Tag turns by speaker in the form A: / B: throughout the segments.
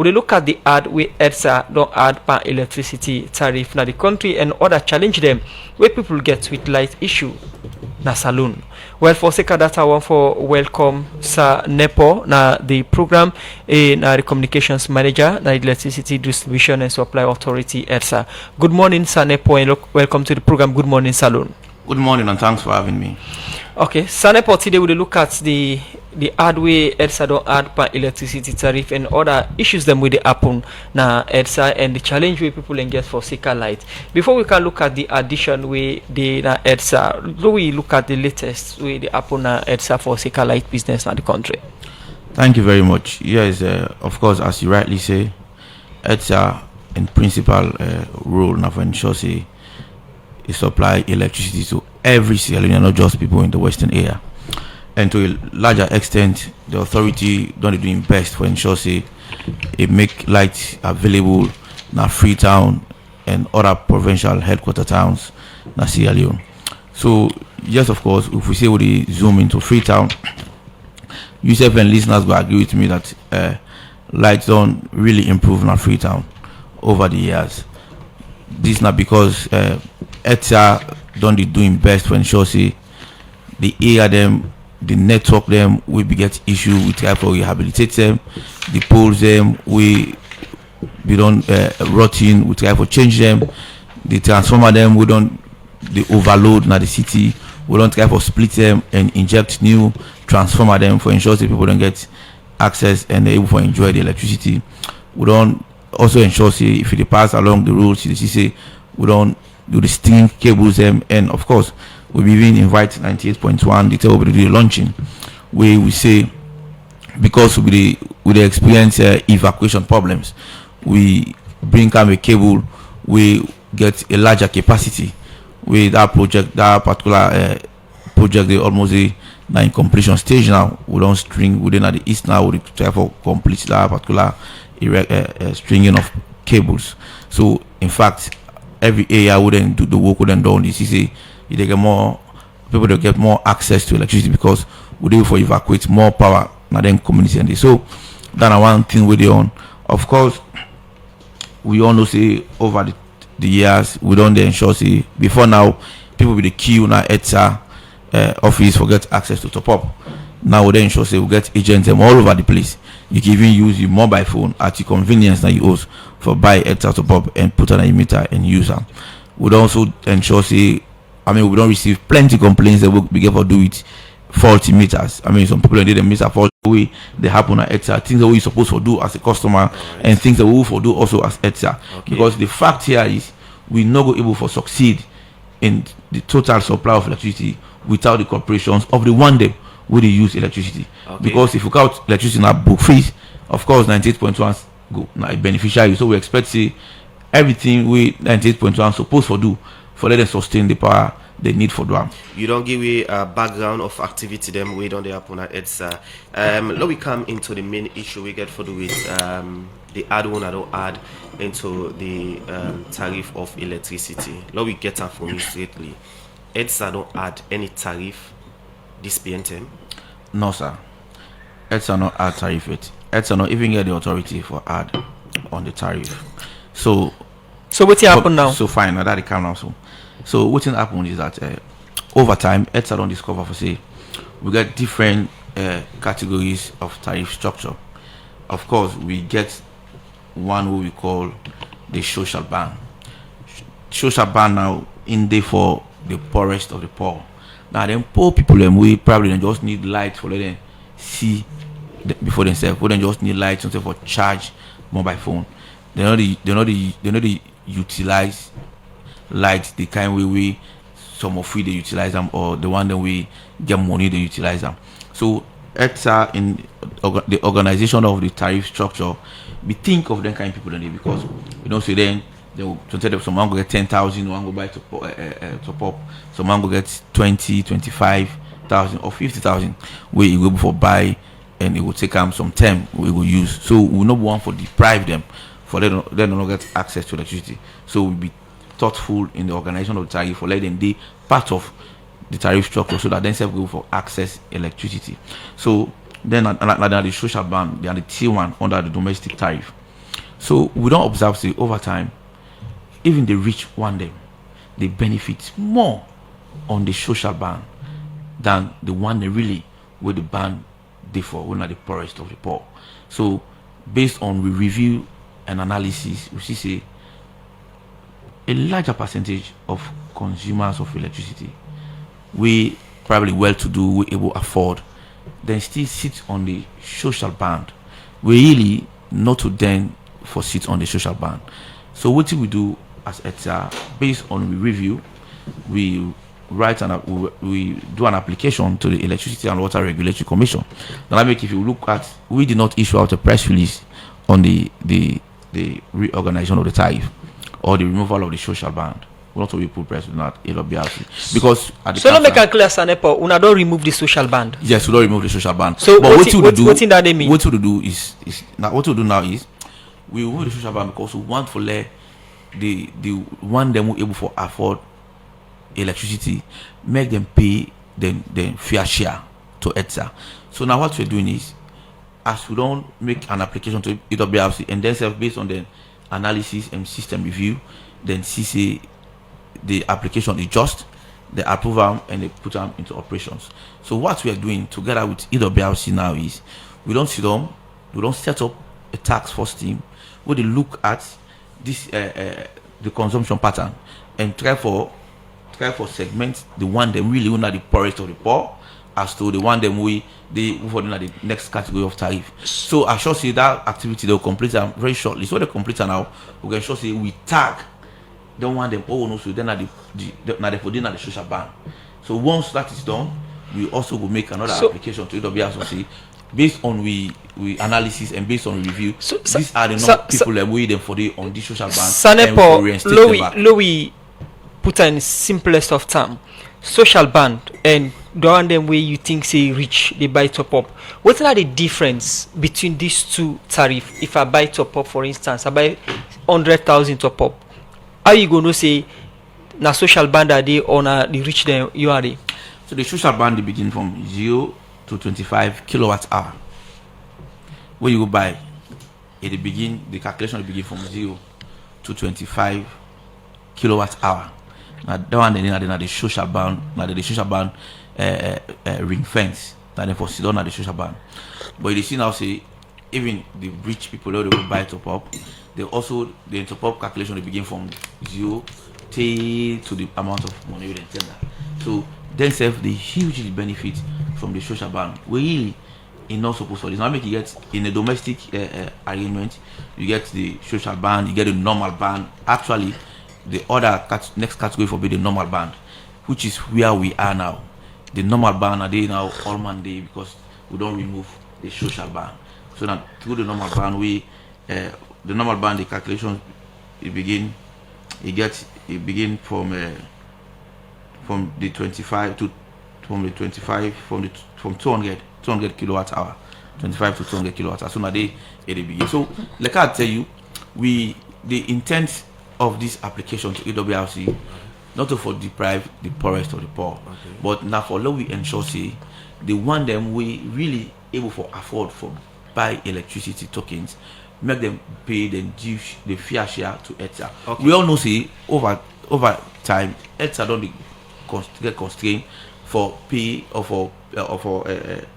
A: We look at the ad where EDSA don't add per electricity tariff na the country and other challenge them where people get with light issue na saloon. Well, for sake of that, I want for welcome Sir Nepo na the program na the communications manager na the electricity distribution and supply authority EDSA. Good morning, Sir Nepo, and welcome to the program. Good morning, Saloon.
B: Good morning, and thanks for having me.
A: Okay, Sir Nepo, today we look at the hard way EDSA don't add per electricity tariff and other issues them with the happen na EDSA and the challenge where people engage for seeker light. Before we can look at the addition way the na EDSA, do we look at the latest way the happen na EDSA for seeker light business in the country?
B: Thank you very much. Yes, of course, as you rightly say, EDSA in principal role now for ensure say it supply electricity to every Sierra Leonean, not just people in the western area. And to a larger extent, the authority don't doing best for ensure say it make light available in Freetown and other provincial headquarter towns in Sierra Leone. So yes, of course, if we say we zoom into Freetown, yourself and listeners will agree with me that lights don't really improve in Freetown over the years. This not because EDSA don't doing best to ensure say the area them, the network them we be get issue with try for rehabilitate them, the poles them we don't rotting, we try for change them, the transformer them we don't the overload na the city, we don't try for split them and inject new transformer them for ensure that people don't get access and they're able to enjoy the electricity. We don't also ensure say if they pass along the roads, you see say we don't do the string cables them, and of course we even invite 98.1 the tell we do the launching where we say because we experience evacuation problems, we bring come a cable we get a larger capacity with that project, that particular project they almost now in completion stage now. We don't string within at the east now we try for complete that particular stringing of cables. So in fact every area wouldn't do the work wouldn't done this. You see they get more people to get more access to electricity because we do for evacuate more power now then community and this. So that's one thing we do on. Of course we all know say over the years we don't ensure say before now people with the queue now EDSA office for get access to top up. Now we then ensure say we get agents them all over the place. You can even use your mobile phone at your convenience that you use for buy EDSA top up and put on a emitter and use them. We also ensure say we don't receive plenty complaints that we be able to do it faulty meters. Some people did the meter fault way they happen at EDSA, things that we supposed to do as a customer and things that we will do also as EDSA. Okay. Because the fact here is we not go able to succeed in the total supply of electricity without the corporations of the one day where they use electricity. Okay. Because if we count electricity in book fees, of course 98.1 go now beneficiary. So we expect say everything we 98.1 supposed to do for let them sustain the power they need for them.
C: You don't give me a background of activity them we don't happen at EDSA. Let we come into the main issue we get for do with the add one I don't add into the tariff of electricity. Let we get up for me straightly. EDSA don't add any tariff this PNTM?
B: No sir. EDSA not add tariff it. EDSA not even get the authority for add on the tariff. So
A: what's happen now?
B: So fine, now that it come now. So what's happened is that over time EDSA don't discover for say we get different categories of tariff structure. Of course we get one what we call the social band. Social band now in there for the poorest of the poor. Now them poor people them we probably just need light for let them see before themselves. We don't just need light for charge mobile phone. They know the utilize light the kind way we some of we they utilize them or the one that we get money they utilize them. So EDSA in the organization of the tariff structure, we think of them kind of people in there because say then they will tell them someone go get 10,000, one go buy top up, someone go get 20, 25,000 or 50,000 where you go before buy and it will take them some time we will use. So we not want to deprive them for them not get access to electricity. So we'll be thoughtful in the organization of the tariff for letting them be part of the tariff structure so that then self go for access electricity. So then the social band, they are the T1 under the domestic tariff. So we don't observe say over time, even the rich one them, they benefit more on the social ban than the one they really where the ban they for one of the poorest of the poor. So based on we review and analysis, we see say a larger percentage of consumers of electricity we probably well to do, we able afford, then still sit on the social band. We really not to then for sit on the social band. So what do we do as EDSA? Based on we review, we write we do an application to the Electricity and Water Regulatory Commission. Now, I make if you look at, we did not issue out a press release on the reorganization of the tariff or the removal of the social band. We not to be put press on that LBRC because at the
A: so not make a clear Sanepo, una don't remove the social band.
B: Yes, we don't remove the social band.
A: So
B: but
A: what in that they mean?
B: What to do is now what to do now is we remove the social band because we want to let the one them who able to afford electricity, make them pay them fair share to EDSA. So now what we're doing is, as we don't make an application to EWRC and then based on the analysis and system review, then CC the application is just, they approve them and they put them into operations. So what we are doing together with EWRC now is we don't sit down, we don't set up a task force team where they look at this the consumption pattern and try for segment the one them really under the poorest of the poor as to the one them they for the next category of tariff. So I shall say that activity they'll complete them very shortly. So they complete now, we can sure say we tag don't want them all no so then they put in the social ban. So once that is done, we also will make another application to EWRC based on we analysis and based on review. These are the people that we them for the on the social ban.
A: Sanepo, Louis put in simplest of term, social band and the one them way you think say rich they buy top up. What are the difference between these two tariff? If I buy top up, for instance, I buy 100,000 top up. How you gonna say na social band are they or na the rich them you are they?
B: So the social band they begin from 0 to 25 kilowatt hour. Where you go buy, the calculation will begin from 0 to 25 kilowatt hour. Now that one then the social band, now the social band ring fence. Now then for sit down at the social band. But you see now say even the rich people they will buy top up. They also the top up calculation will begin from 0 to the amount of money you tender. So then they hugely benefit from the social band. We really not supposed for this. Now make you get in a domestic arrangement, you get the social band, you get the normal band. Actually, the other next category for be the normal band, which is where we are now. The normal band are they now all Monday because we don't remove the social band. So now through the normal band, the normal band the calculation it begin from the 25 to from 200 kilowatt hour, 25 to 200 kilowatt hour. So now they begin. So like I tell you, the intent of this application to EWRC not to for deprive the poorest of the poor, but now for law we ensure say the one them we really able for afford for buy electricity tokens, make them pay them give the fair share to EDSA. We all know say over time EDSA don't get constrained for pay or for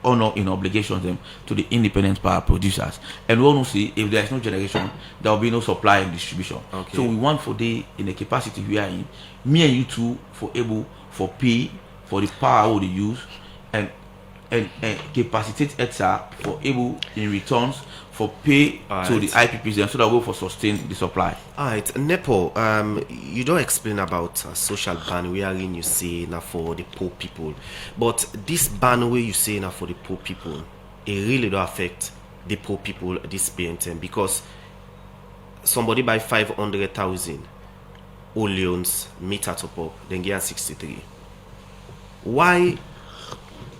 B: honor in obligations them to the independent power producers, and we all know say if there is no generation there will be no supply and distribution. So we want for the in the capacity we are in, me and you two for able for pay for the power we use and capacitate EDSA for able in returns for pay to the IPPs then so that we for sustain the supply.
C: Alright, Nepo, you don't explain about social ban wherein you say now for the poor people, but this ban where you say now for the poor people, it really don't affect the poor people this BNTM because somebody buy 500,000 Leone's meter top up, then get 63. Why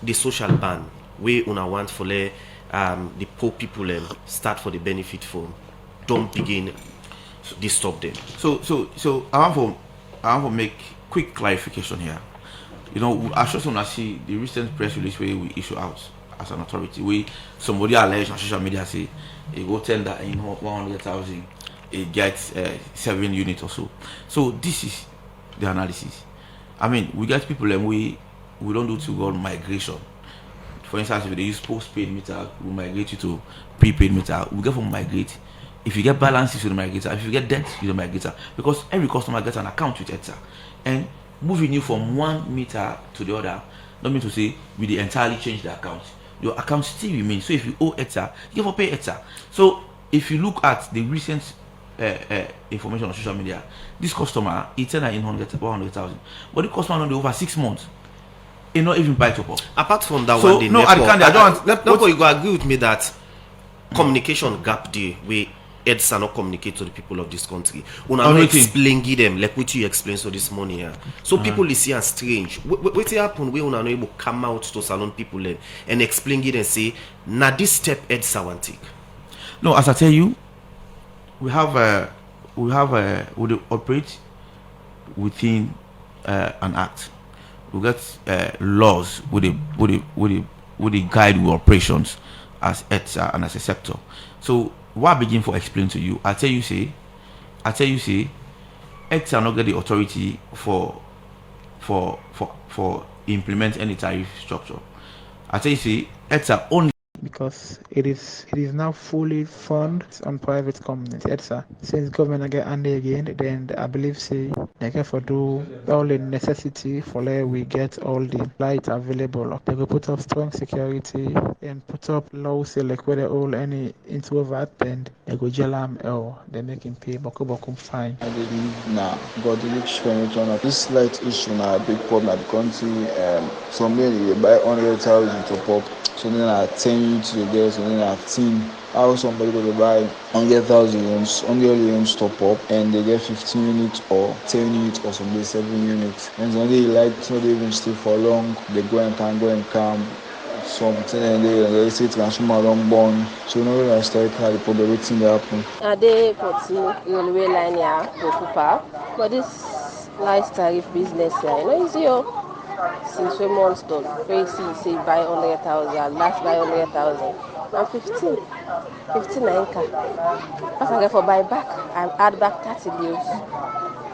C: the social ban we una want for the poor people start for the benefit form don't begin disturb them?
B: So I want to make quick clarification here. You know, I just want to see the recent press release where we issue out as an authority. We somebody alleged on social media say it go tender in 100,000, it gets 7 units or so. So this is the analysis. I mean, we get people and we don't do too well migration. For instance, if they use postpaid meter, we migrate you to prepaid meter. We get from migrate. If you get balances, you don't migrate. If you get debt, you don't migrate. Because every customer gets an account with EDSA. And moving you from one meter to the other, not mean to say we entirely change the account. Your account still remains. So if you owe EDSA, you have to pay EDSA. So if you look at the recent information on social media, this customer, he turned in 100,000. But the customer only over 6 months. He not even buy top up.
C: Apart from that
B: So
C: one,
B: no, I can't. I don't.
C: Network, you go agree with me that communication gap there where EDSA not communicate to the people of this country. Una not explain give them like what you explained so this morning here. So people is here strange. What happen where una not able to come out to salon people and explain give and say, now this step EDSA want take.
B: No, as I tell you, we operate within an act. We get laws with the guide our operations as EDSA and as a sector. So what I begin for explain to you, I tell you say, EDSA not get the authority for implement any tariff structure. I tell you say, EDSA only
D: because it is now fully funded on private companies. EDSA, since government get under again, then I believe say they can for do all the necessity for like we get all the light available. They will put up strong security and put up laws say like where they all any into that, then they go jail them or they make him pay bokum fine.
E: I believe now God the expenditure. This light issue now a big problem at the country. So many they buy 100,000 to pop. So then I 10 units to the girls, and then I 10. How somebody go to buy 100,000 units, only top up, and they get 15 units or 10 units or some 7 units. And so they like so they even stay for long. They go and come. Something and they say transformer long born. So no really start how the problem waiting to happen.
F: They put railway line here to Cooper, but this nice tariff business here, you know, easy. Since 3 months done, very say buy 100,000, last buy 100,000. Now 15 9. As I get for buy back, I add back 30 leaves.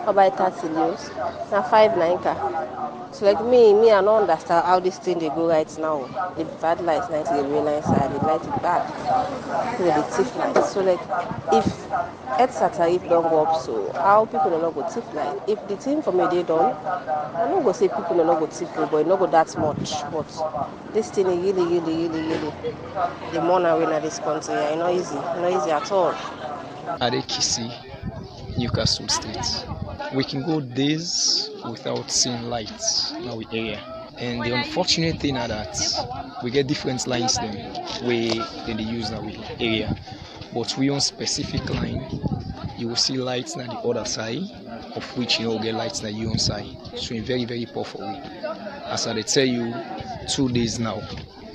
F: I buy 30 leaves. Now 5 9. So like me, I don't understand how this thing they go right now. The bad lights, night the real light side, they light it bad. So the thief light. So like if EDSA tariff don't go up, so how people are not go thief light? If the thing for me they done, I'm not gonna say people are not go thief, but it not go that much. But this thing is really the money win at this country. It's not easy at all.
G: Adekisi, Newcastle Street. We can go days without seeing lights in our area. And the unfortunate thing is that we get different lines then where they use in our area. But we on specific line, you will see lights on the other side, of which you get lights on your own side. So in very, very poor for me. As I tell you, 2 days now,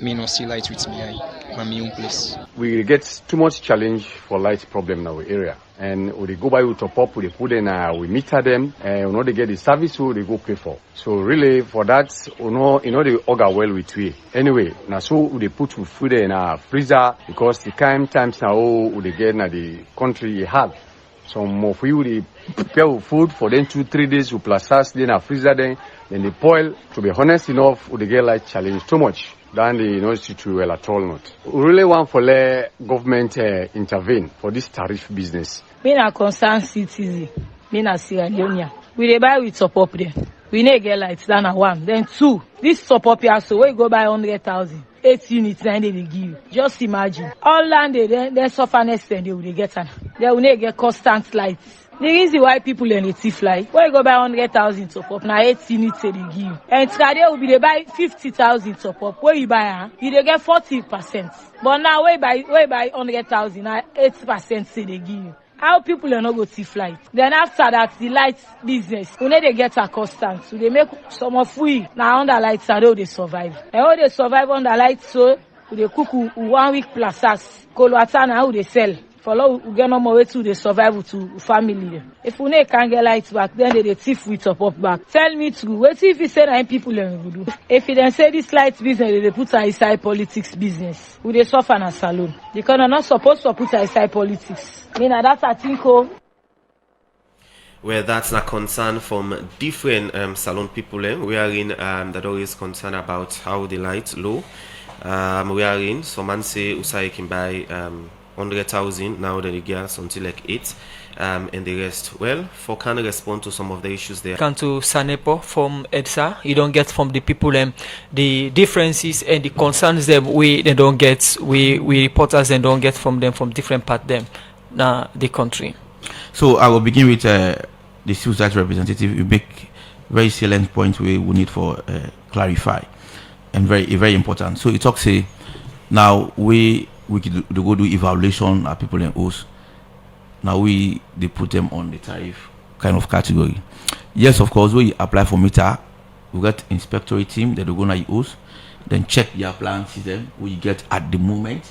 G: me not see lights with me in my own place.
H: We get too much challenge for light problem in our area. And when they go by with top up, we put in, we meter them, and when they get the service, they go pay for. So really, for that, they auger well with we. Anyway, now so they put food in a freezer because the times now they get in the country hard. So more for you, they prepare food for them 2-3 days with plus us, then a freezer then they boil. To be honest enough, they get like challenge too much. Than the to well at all not. We really want for the government intervene for this tariff business.
I: Being a concerned citizen, being a Sierra Leone, we dey buy with top up there. We need get lights than a 1. Then 2, this top up here, so we go buy 100,000. 8 units then they give you. Just imagine. All land they suffer next time they will get an. They will need get constant lights. The reason why people in the thief like, when you go buy 100,000 top up, now 8 units they give you. And today will be they buy 50,000 top up. Where you buy, you they get 40%. But now we buy 100,000, now 8% say they give you. How people are not go thief light. Then after that, the light business, we need to get a constant. So they make some of we now under lights and how they survive. And how they survive under lights, so they cook 1 week plus us. Kolwatana how they sell. For law, we get no more way to the survival to family. If we can't get lights back, then they thief with top up back. Tell me true. What if you say 9 people will do? If you then say this light business, they put aside politics business. We they suffer in a salon. Because they're not supposed to put aside politics. I mean, that's a thing.
C: Well, that's a concern from different salon people. We are in that always concerned about how the light low. We are in some man say Usai can buy 100,000 now that it gets until like 8 and the rest. Well, for can respond to some of the issues there.
A: Come to Sanepo from EDSA, you don't get from the people the differences and the concerns them we they don't get, we reporters and don't get from them from different part them now the country.
B: So I will begin with the civil society representative. You make very salient point we need for clarify and very important. So it talks say now we could go do evaluation of people in host. Now they put them on the tariff kind of category. Yes, of course, we apply for meter, we got inspectorate team that they go to use, then check the appliances them we get at the moment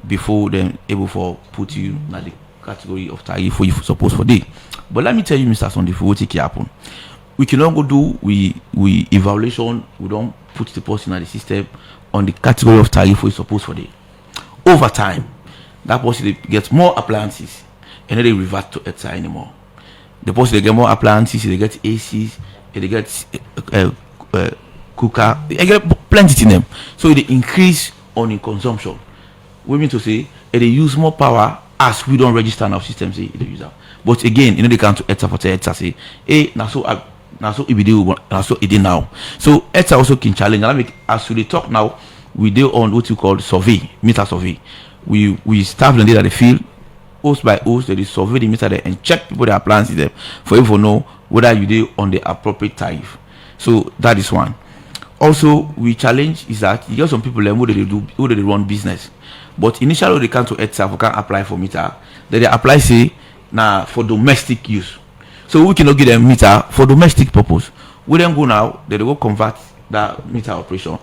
B: before then able for put you in the category of tariff for you supposed for day. But let me tell you, Mr. Sunday, what take happen. We cannot go do we evaluation, we don't put the person in the system on the category of tariff we supposed for day. Over time, that person gets more appliances and then they revert to EDSA anymore. The person they get more appliances, they get ACs, they get cooker, they get plenty in them. So they increase on in consumption. We mean to say they use more power as we don't register in our system say the user. But again, they come to EDSA for EDSA say, hey, now so it be do now so it did now. So EDSA also can challenge. And as we talk now, we deal on what you call survey, meter survey. We staff the data they field, host by host, they survey the meter there and check people that appliances them for you to know whether you deal on the appropriate tariff. So that is one. Also, we challenge is that you get some people who they run business. But initially they come to EDSA who can apply for meter, then they apply say now for domestic use. So we cannot give them meter for domestic purpose. We then go now, they go convert that meter operation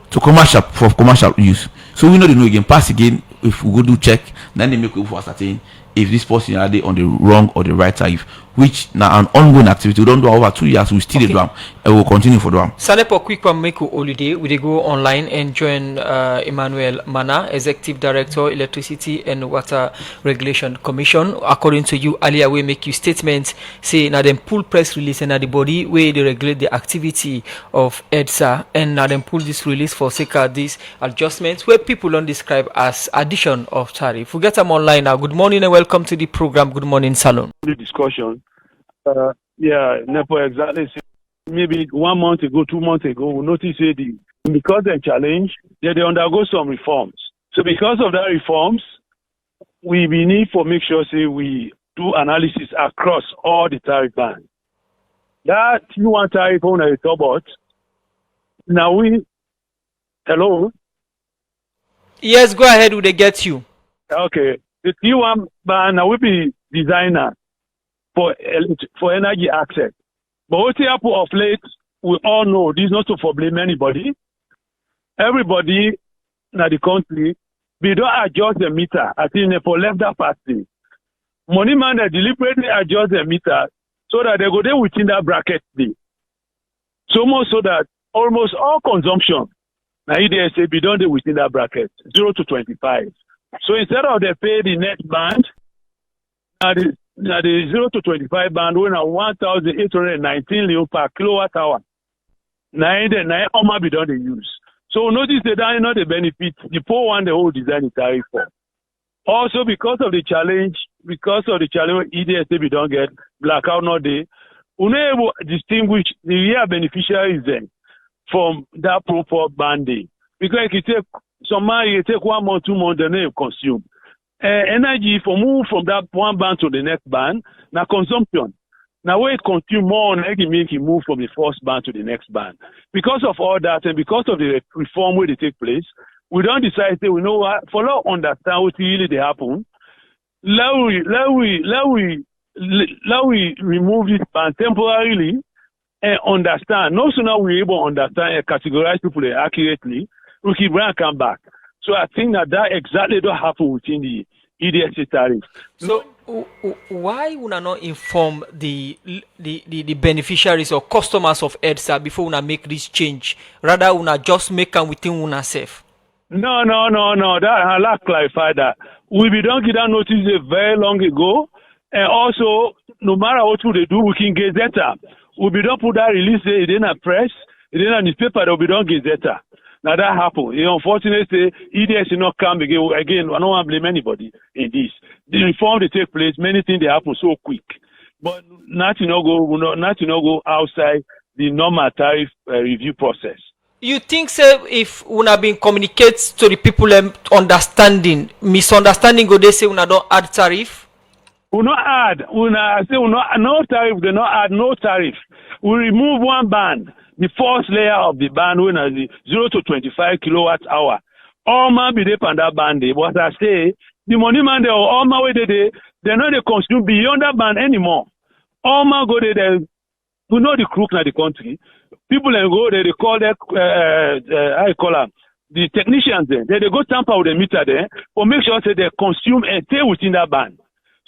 B: to commercial use. So we know they know again, pass again, if we go do check, then they make it for ascertain if this person are they on the wrong or the right tariff, which now an ongoing activity. We don't do over 2 years, we still do them and we'll continue for them.
A: Sanepo quick one make holiday. We go online and join Emmanuel Mana, Executive Director, Electricity and Water Regulation Commission. According to you, earlier we make you statements say now them pull press release and now the body where they regulate the activity of EDSA and now them pull this release for sake of these adjustments where people don't describe as addition of tariff. We get them online now. Good morning and welcome to the program. Good morning, Salon.
J: The discussion. Nepo exactly. Maybe 1 month ago, 2 months ago, we noticed because they challenge, they undergo some reforms. So because of that reforms, we need to make sure we do analysis across all the tariff bands. That T1 tariff on a robot. Now hello.
A: Yes, go ahead. Would they get you?
J: Okay. The T1 band now will be designer for energy access. But what happened of late, we all know this is not to blame anybody. Everybody in the country, we don't adjust the meter. I think for left that party. Money man that deliberately adjust the meter so that they go there within that bracket. So much so that almost all consumption now EDSA be done within that bracket, 0 to 25. So instead of they pay the net band, now the 0 to 25 band when 1,819 leo per kilowatt hour. Now how be done they use. So notice that I know the benefit. The poor one the whole design the tariff for. Also because of the challenge EDSA we don't get blackout no day, we not able to distinguish the real beneficiaries then from that proper banding. Because if you take some money, you take 1 month, 2 months, then they consume. Energy for move from that one band to the next band, now consumption. Now where it consume more energy make it move from the first band to the next band. Because of all that and because of the reform where they take place, we don't decide say we know what for now understand what really they happen. Let we remove this band temporarily and understand. No sooner we able to understand and categorize people accurately, we can bring come back. So I think that exactly don't happen within EDSA tariff.
A: So why would not inform the beneficiaries or customers of EDSA before we make this change? Rather, we just make them within una safe.
J: No. That I like clarify that. We be don't get that notice very long ago, and also no matter what they do, we can get that. We be don't put that release it in a press, it in a newspaper. We don't get that. Now that happened. Unfortunately, EDS did not come again. Again, I don't want to blame anybody in this. The reform they take place, many things they happen so quick, but nothing no go outside the normal tariff review process.
A: You think, sir, if una been communicates to the people understanding, misunderstanding, go they say una don't add tariff?
J: We not add. No tariff. They not add no tariff. We remove one band, the first layer of the band, when the 0 to 25 kilowatt hour. All man be there on that band. But I say the money man they all man way they not they consume beyond that band anymore. All man go there. We know the crook in the country. People then go there, they call that, how you call them, the technicians there. They go tamper with the meter there, but make sure that they consume and stay within that band.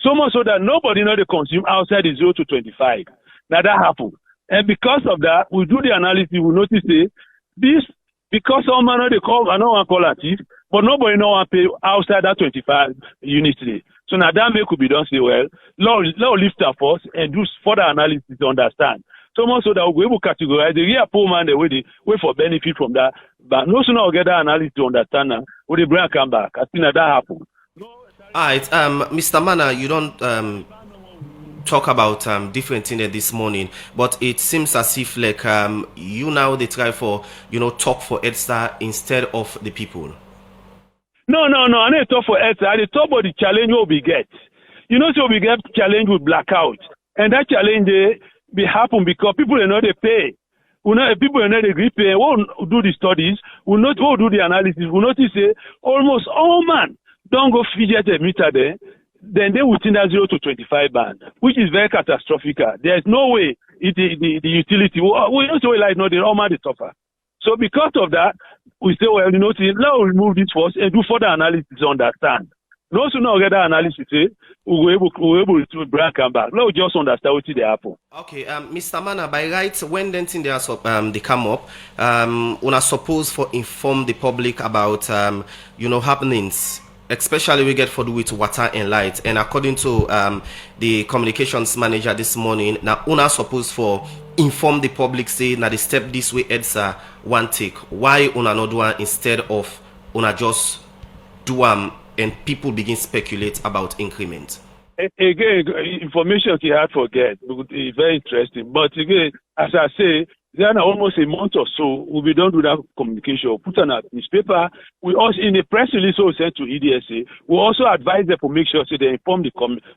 J: So much so that nobody know they consume outside the 0 to 25. Now that happened. And because of that, we do the analysis, we notice this, because some man know they call, I don't want to call it thief, but nobody know want to pay outside that 25 units today. So now that may could be done, say, well, law lift up first and do further analysis to understand. So much so that we'll be able to categorize the real poor man, they wait for benefit from that. But no sooner we get that analysis to understand now, when the brain come back. I think that happened.
C: Alright, Mr. Mana, you don't talk about different things this morning, but it seems as if like you now they try for talk for EDSA instead of the people.
J: No, I need to talk for EDSA. I talk about the challenge we get. So we get challenge with blackout, and that challenge be happen because people are not they pay. People are not agree pay. We'll do the studies. We'll do the analysis. We'll notice almost all man don't go fidget a meter there. Then they within that 0 to 25 band, which is very catastrophic. There's no way the utility. We don't say like no, they all man they suffer. So because of that, we say well, let's remove this first and do further analysis to understand. No sooner we get that analysis, we're able to bring come back. Let's just understand what they happen.
C: Okay, Mr. Mana, by rights, when then thing they come up, una suppose for inform the public about happenings. Especially we get for do with water and light, and according to the communications manager this morning, now una supposed for inform the public say now the step this way EDSA one take. Why una not do one instead of una just do and people begin speculate about increment?
J: Again, information you have to forget. It's very interesting, but again, as I say. Then almost a month or so, we'll be done with that communication. Put on a newspaper. We also, in a press release we sent to EDSA, we also advise them to make sure so they inform the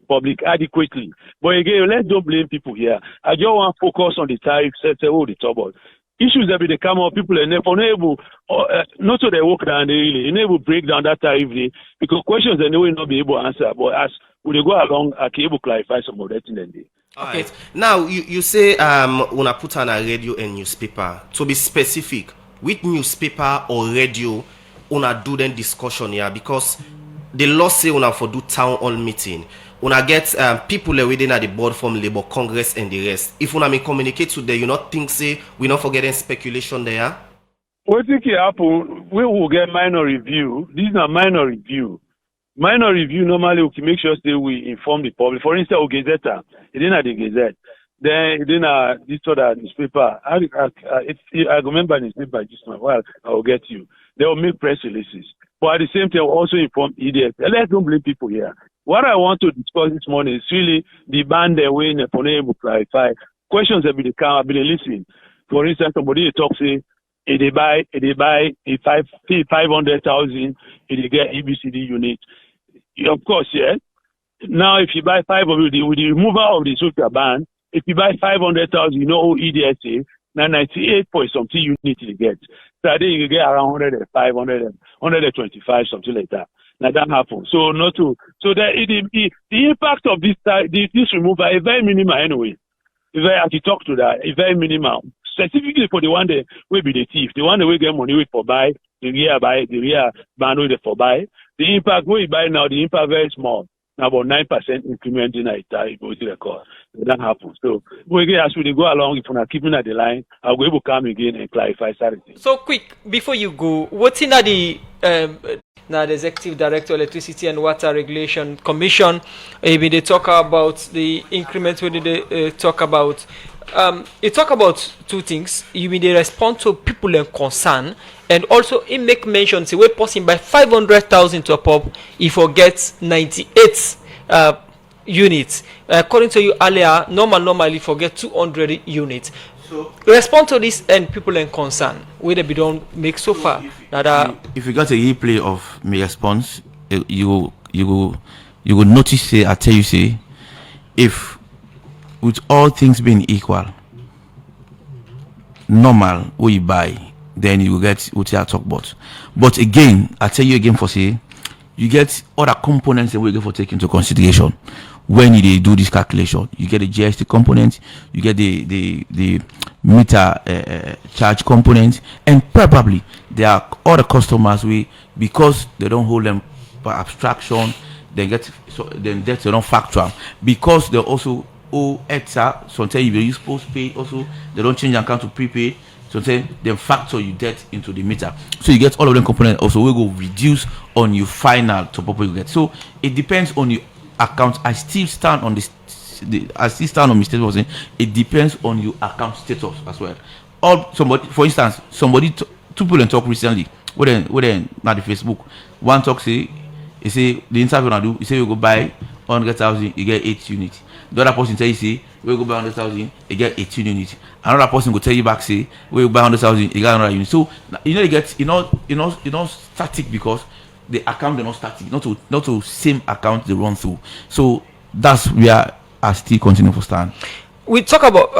J: public adequately. But again, let's don't blame people here. I just want to focus on the tariff, say, the trouble. Issues that they come up, people are never able, not so they walk down, they really enable break down that tariff because questions they will not be able to answer. But as we go along, I can able to clarify some of that in the day.
C: Okay. Right. Now you say una put on a radio and newspaper. To be specific, with newspaper or radio, una do then discussion here because the law say una for do town hall meeting. Una get people within at the board from Labour Congress and the rest. If una may communicate to them, you not think say we not forgetting speculation there.
J: What think it happen? We will get minor review. This is a minor review. Minor review normally we can make sure that we inform the public. For instance, Gazette, it didn't have the Gazette. Then it didn't have this other newspaper. I remember newspaper just now. Well, I will get you. They will make press releases. But at the same time, also inform EDS. Let's don't blame people here. What I want to discuss this morning is really the ban their way in able to clarify. Questions that will come, I've been listening. For instance, somebody talks say, they buy a 500,000, they get EBCD unit. Of course, yes. Now, if you buy 5 of it, with the removal of the social ban, if you buy 500,000, EDSA, now 98 point something unit you get. So I think you get around 105, 125, something like that. Now that happens. So the impact of this removal is very minimal anyway. As you talk to that, it's very minimal. Specifically for the one that will be the thief, the one that will get money with for buy, the real ban with for buy. The impact we buy now, the impact very small. Now about 9% increment in it go to the cost. That happens. So we as we go along, if we're not keeping at the line, I'll be able to come again and clarify something.
A: So quick, before you go, what's in the now the Executive Director Electricity and Water Regulation Commission, maybe they talk about the increment when they talk about it talk about two things. You mean they respond to people in concern, and also it make mention say we're passing by 500,000 to pop if we get 98 units. According to you earlier, normally forget 200 units. So respond to this and people in concern where they don't make so far.
B: If you got a replay of my response, you will notice say I tell you say if with all things being equal, normal what you buy, then you will get what you talk about. But again, I tell you again for say you get other components that we get for take into consideration when you do this calculation. You get the GST component, you get the meter charge component, and probably there are other customers because they don't hold them by abstraction, they get then they don't factor because they also owe EDSA. Sometimes if you use postpaid, also they don't change account to prepaid. Sometimes they factor your debt into the meter, so you get all of them components. Also, we go reduce on your final top up you get. So it depends on your account. I still stand on this. I still stand on my statement saying it depends on your account status as well. Somebody, for instance, two people talk recently. When not the Facebook. One talk say, he say the interview I do. He say you go buy 100,000, you get 8 units. The other person tell you say we go buy 100,000, you get 18 units. Another person go tell you back say we buy 100,000, you get another unit. So you get static because the account they not static, not to same account they run through. So that's where I still continue to stand.
A: We talk about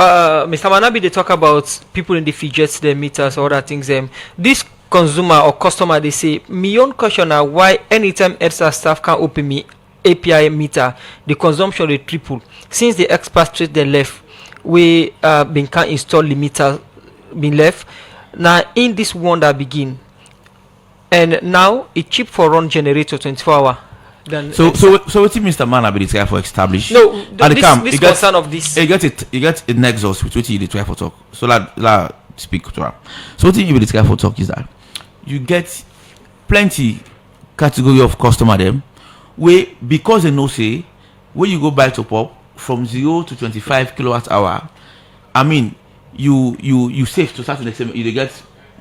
A: Mr. Manabi. They talk about people in the fidgets, their meters, or other things. This consumer or customer, they say, my own question now why anytime EDSA staff can open me API meter, the consumption will triple. Since the expatriate they left, we been can install the meter been left. Now in this one that begin, and now it cheap for run generator 24 hour.
B: So what Mr. Manabi the try for establish?
A: No, this concern of this.
B: You get a nexus with what you try for talk. So that speak to her. So what you try for talk is that you get plenty category of customer them where because they know say when you go buy top up from 0 to 25 kilowatt hour, I mean you save to certain extent, you get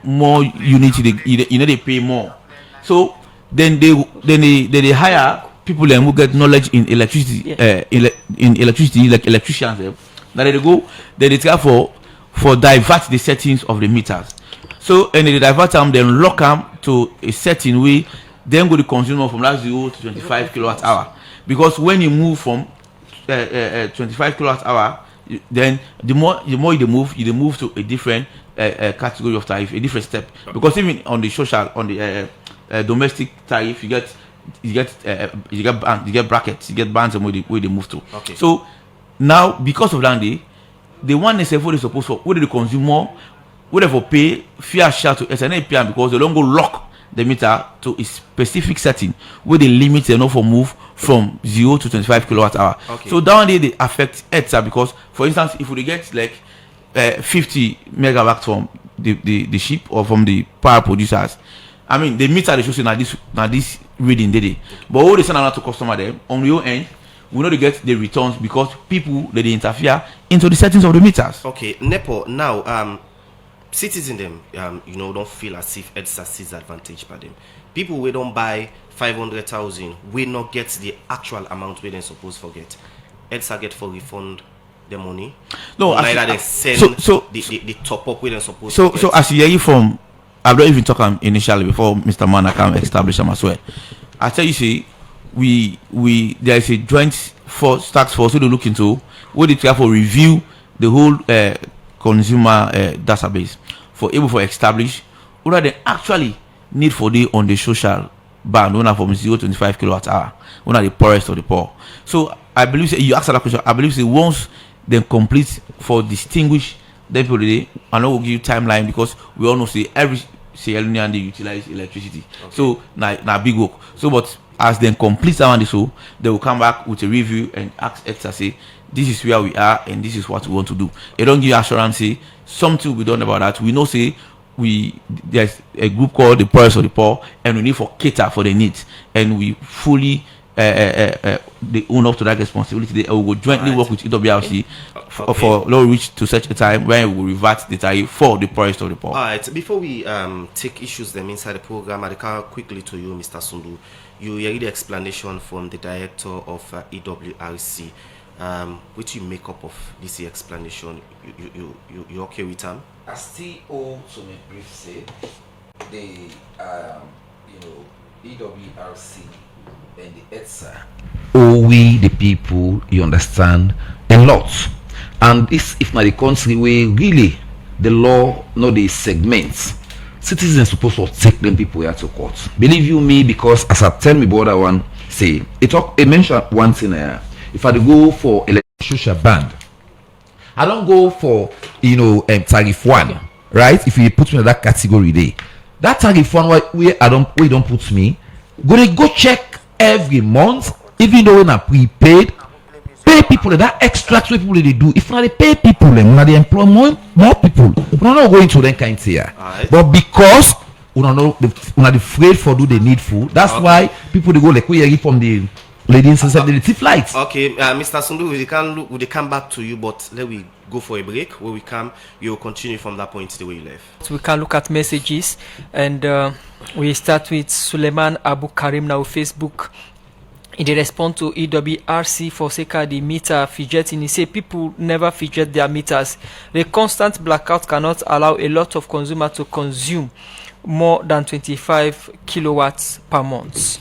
B: more units, they pay more. So then they hire people who get knowledge in electricity, in electricity, like electricians. Now they go, they try for divert the settings of the meters. So and they divert them, then lock them to a setting where then go the consumer from that 0 to 25 kilowatt hour. Because when you move from 25 kilowatt hour, then the more you move to a different category of tariff, a different step. Because even on the social, on the domestic tariff, you get brackets, you get bands and where they move to.
C: Okay.
B: So now because of that, the one necessarily supposed for whether the consumer whatever pay fair share to SNAPM because they don't go lock the meter to a specific setting where they limit enough for move from 0 to 25 kilowatt hour.
C: Okay.
B: So down there they affect EDSA because for instance if we get like 50 megawatt from the ship or from the power producers, I mean the meter they show say now this reading day. But all they send out to customer them on your end, we know they get the returns because people they interfere into the settings of the meters.
C: Okay, Nepo, now citizens them don't feel as if EDSA sees advantage by them. People we don't buy 500,000 we not get the actual amount we then supposed to get. EDSA get for refund the money.
B: No,
C: either they send the top up we then supposed to get.
B: So as you hear from I've not even talked initially before Mr. Mana can establish them as well. I tell you see we there is a joint task force who they look into where they try for review the whole consumer database for able for establish whether they actually need for the on the social band one from 0 to 25 kilowatt hour, one of the poorest of the poor. So I believe you ask that question. I believe once they complete for distinguish them people today, I know we'll give you timeline because we all know say every Sierra Leone they utilize electricity. Okay. So na big work. So but as they complete that one, so they will come back with a review and ask EDSA say this is where we are and this is what we want to do. They don't give assurance say something will be done about that. We know say there's a group called the Poorest of the Poor and we need for cater for the needs and we fully they own up to that responsibility. They will jointly work with EWRC for low reach to such a time when we will revert the tariff for the poorest of the poor.
C: All right. Before we take issues them inside the program, I can quickly to you, Mr. Sundu. You hear the explanation from the director of EWRC. Which you make up of this explanation? You okay with them?
K: I still owe to me brief say the EWRC and the EDSA owe we the people, you understand, a lot. And this if not the country where really the law no the segments citizens supposed to take them people here to court. Believe you me, because as I tell me about that one, say it mentioned one thing if I go for social band, I don't go for tariff 1, right? If you put me in that category there, that tariff 1 where we don't put me, go check every month, even though when I prepaid, pay people that extract what people they do. If not they pay people, then they employ more people. We're not going to that kind of here. Right. But because we're not afraid for do the needful, that's why people they go like we from the ladies and the thief lights. Okay,
C: Mr. Sundu, we come back to you, but let we go for a break. Where we come, you'll continue from that point the way you left.
A: So we can look at messages, and we start with Suleiman Abu Karim now Facebook. In the response to EWRC for Seka the meter fidgeting, he said people never fidget their meters. The constant blackout cannot allow a lot of consumers to consume more than 25 kilowatts per month.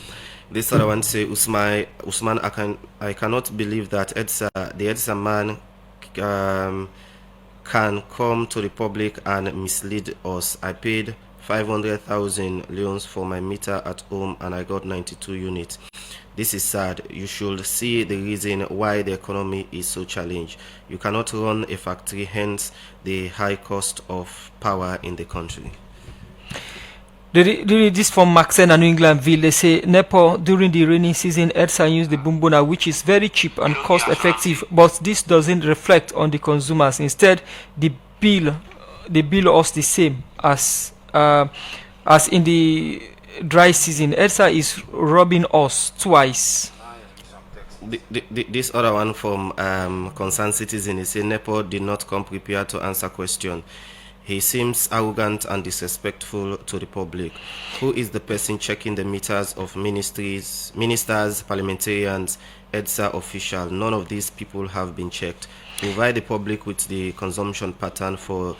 C: This other one say Usman, I cannot believe that the EDSA man can come to the public and mislead us. I paid 500,000 leones for my meter at home and I got 92 units. This is sad. You should see the reason why the economy is so challenged. You cannot run a factory, hence the high cost of power in the country.
A: This from Maxen and New Englandville. They say NEPO during the rainy season, EDSA use the bumbuna, which is very cheap and cost effective, but this doesn't reflect on the consumers. Instead, the bill us the same as in the dry season. EDSA is robbing us twice.
C: This other one from Concerned Citizen, he said NEPO did not come prepared to answer question. He seems arrogant and disrespectful to the public. Who is the person checking the meters of ministers, parliamentarians, EDSA official? None of these people have been checked. Provide the public with the consumption pattern for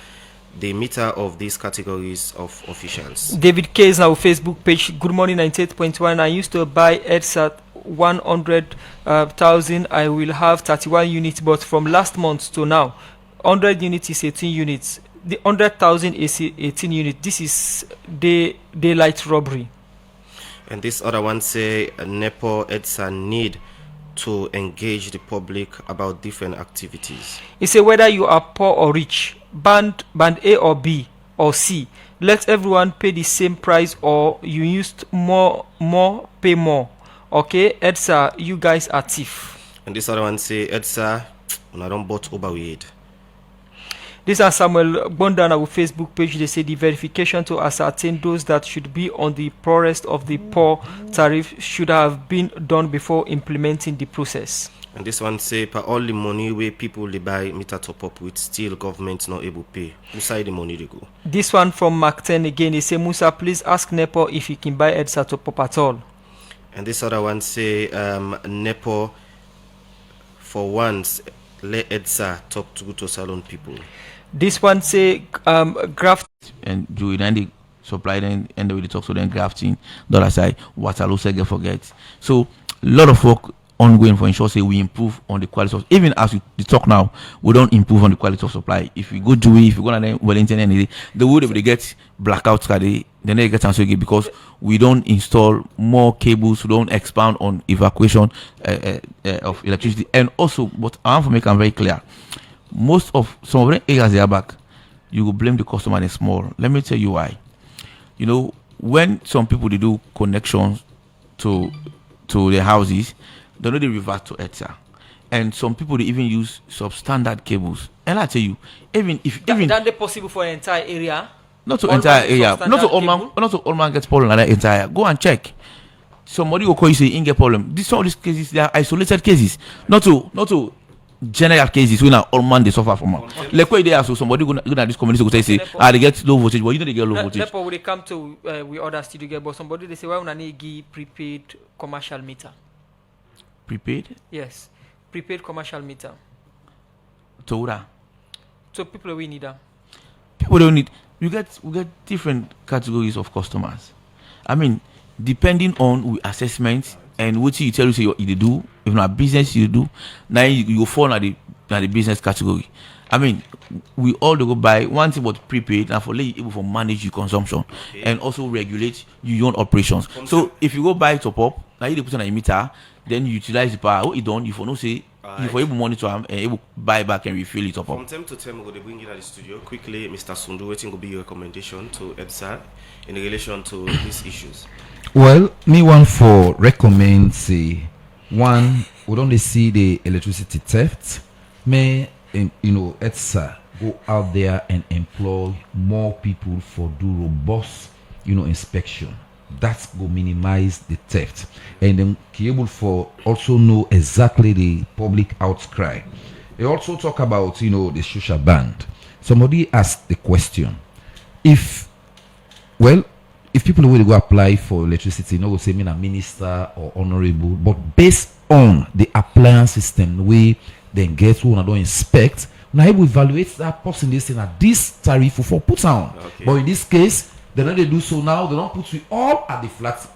C: the meter of these categories of officials.
A: David K is our Facebook page. Good morning, 98.1. I used to buy EDSA 100,000. I will have 31 units, but from last month to now, 100 units is 18 units. The 100,000 is 18 units. This is daylight robbery.
C: And this other one say NEPO EDSA need to engage the public about different activities.
A: He say whether you are poor or rich, band A or B or C, let everyone pay the same price, or you used more pay more. Okay, EDSA, you guys are thief.
C: And this other one say EDSA, I don't bought overweight.
A: This is Samuel Bondan on our Facebook page. They say the verification to ascertain those that should be on the poorest of the poor tariff should have been done before implementing the process.
C: And this one say per all the money where people they buy meter top up with, still government not able to pay. Who side the money they go?
A: This one from Mark 10 again. They say Musa, please ask NEPO if he can buy EDSA top up at all.
C: And this other one say NEPO for once let EDSA talk to salon people.
A: This one say graft
B: and do it and they supply them and they talk to them grafting dollar side what I say forget. So a lot of work ongoing for ensure say we improve on the quality of, even as we talk now, we don't improve on the quality of supply. If we go do it, if we go on them Wellington and the way they get blackouts then they get answer again because we don't install more cables, we don't expand on evacuation of electricity. And also what I want to make them very clear, some of the areas they are back, you will blame the customer and small. Let me tell you why. you know, when some people they do connections to their houses, they know they revert to EDSA. And some people they even use substandard cables. And I tell you, even
A: that they possible for an entire area.
B: Not to entire area, not to all man gets problem like that entire. Go and check. Somebody will call you say in get problem. All these cases they are isolated cases, not to general cases when all man they suffer from. Like where they are, so somebody go at this community go say they get low voltage, but you know they get low voltage.
A: Therefore, when they come to we order studio get, but somebody they say why we need give prepaid commercial meter.
B: Prepaid?
A: Yes, prepaid commercial meter.
B: To that.
A: So people we need that.
B: People don't need. We get different categories of customers. I mean, depending on assessment and what you tell you say you do, if not business you do, now you fall at the business category. I mean, we all go buy one thing about prepaid and for let you able to manage your consumption and also regulate your own operations. So if you go buy top up, now you put on a meter, then you utilize the power. What you don't, you for no say. If we're able to monitor and able buy back and refill it up.
C: From time to time, we're going to bring you at the studio. Quickly, Mr. Sundu, what will be your recommendation to EDSA in relation to these issues?
K: Well, me one for recommend say one, we don't see the electricity theft. May EDSA go out there and employ more people for do robust, inspection. That will minimize the theft, and then be able for also know exactly the public outcry. They also talk about the social band. Somebody asked the question: if people will go apply for electricity, no go say me a minister or honorable, but based on the appliance system, we then get who don't inspect. Now able evaluate that person. They say that this tariff for put on, but in this case. They know they do so now. They don't put you all at the flat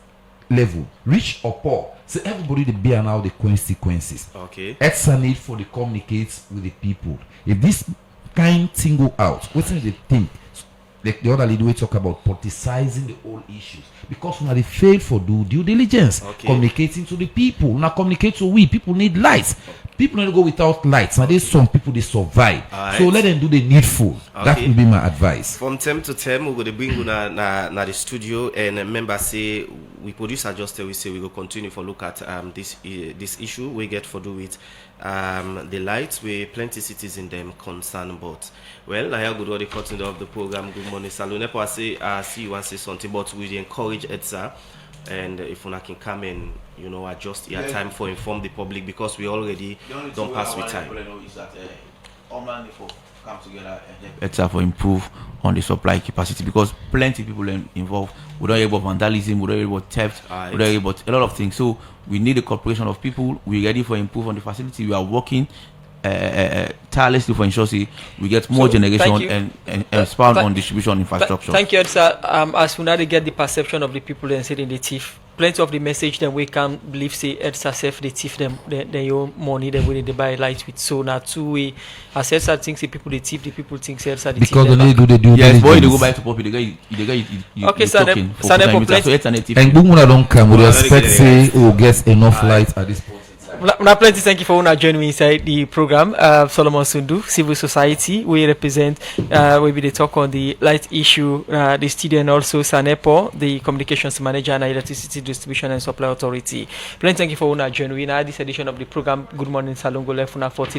K: level, rich or poor. So everybody they bear now the consequences.
C: Okay.
K: EDSA need for the communicate with the people. If this kind thing go out, what do they think? Like the other leader we talk about politicizing the whole issues because when they fail for due diligence, communicating to the people. Now communicate to we people need lights. People don't go without lights. Now there's some people they survive. So let them do the needful. That will be my advice.
C: From time to time, we're going to bring you na the studio and members say we produce adjuster. We say we will continue for look at this issue we get for do with the lights. We plenty cities in them concern about. Well, I have good the cutting of the program. Good morning, Salone. I say see you and say something, but we encourage EDSA. And if one can come and adjust your time for inform the public because we already don't pass with time.
B: Come together and EDSA for improve on the supply capacity because plenty people involved. We don't hear about vandalism, we don't hear about theft, we don't hear about a lot of things. So we need the cooperation of people. We're ready for improve on the facility. We are working tirelessly for ensuring we get more generation and expand on distribution infrastructure.
A: Thank you, EDSA. As we now get the perception of the people and say the thief, plenty of the message that we can believe say EDSA self the thief them your money them when they buy lights with. So now two way as EDSA thinks the people they thief, the people think EDSA the thief.
K: Because they do
B: yes, boy they go buy to pop the guy
A: okay, so
K: and Bumuna don't come we expect say get enough light at this point.
A: Plenty thank you for joining me inside the program. Solomon Sundu, Civil Society. We represent we be the talk on the light issue, the studio and also Sanepo, the communications manager and electricity distribution and supply authority. Plenty thank you for joining me in this edition of the program. Good morning, Salongo left 40.